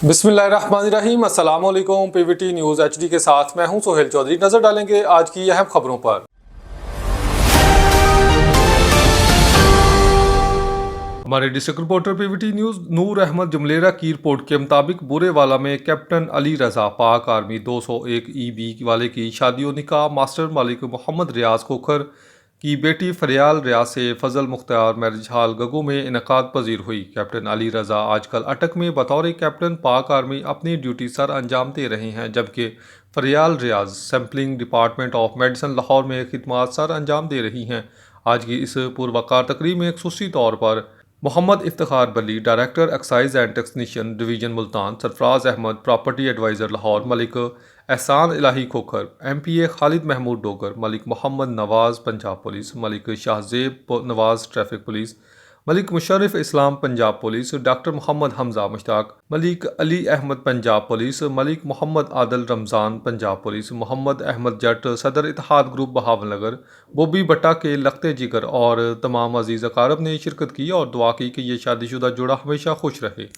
बिस्मिल्लाहिर्रहमानिर्रहीम, अस्सलाम वालेकुम। पीवीटी न्यूज़ एचडी के साथ मैं हूं सोहेल चौधरी। नजर डालेंगे आज की अहम खबरों पर। हमारे डिस्ट्रिक्ट रिपोर्टर पीवीटी न्यूज़ नूर अहमद जुमलेरा की रिपोर्ट के मुताबिक बुरेवाला में कैप्टन अली रजा पाक आर्मी 201 EB वाले की शादी और निकाह मास्टर मालिक मोहम्मद रियाज खोखर की बेटी फरियाल रियाज से फजल मुख्तार मैरिज हॉल गगू में इनकाद पजीर हुई। कैप्टन अली रजा आजकल अटक में बतौर कैप्टन पाक आर्मी अपनी ड्यूटी सर अंजाम दे रहे हैं, जबकि Faryal Riaz sampling department of medicine Lahore में खिदमत सर अंजाम दे रही हैं। आज की इस पुरवकार तकरीब में खसूसी तौर पर Mohammad Iftikhar Bali director excise and technician division Multan, Sarfraz Ahmed property adviser Lahore, Malik Ehsan Elahi Khokhar, MPA Khalid Mahmood Dogar, Malik Mohammad Nawaz Punjab police, Malik Shahzeb Nawaz traffic police, Malik Musharraf Islam Punjab police, doctor Mohammad Hamza Mushtaq, Malik Ali Ahmed Punjab police, Malik Mohammad Adal Ramzan Punjab police, Mohammad Ahmed Jat सदर इत्तेहाद ग्रुप बहावलनगर, बॉबी भट्टा के लखते जिगर और तमाम अजीज़ अकारब ने शिरकत की और दुआ की कि ये शादीशुदा जोड़ा हमेशा खुश रहे।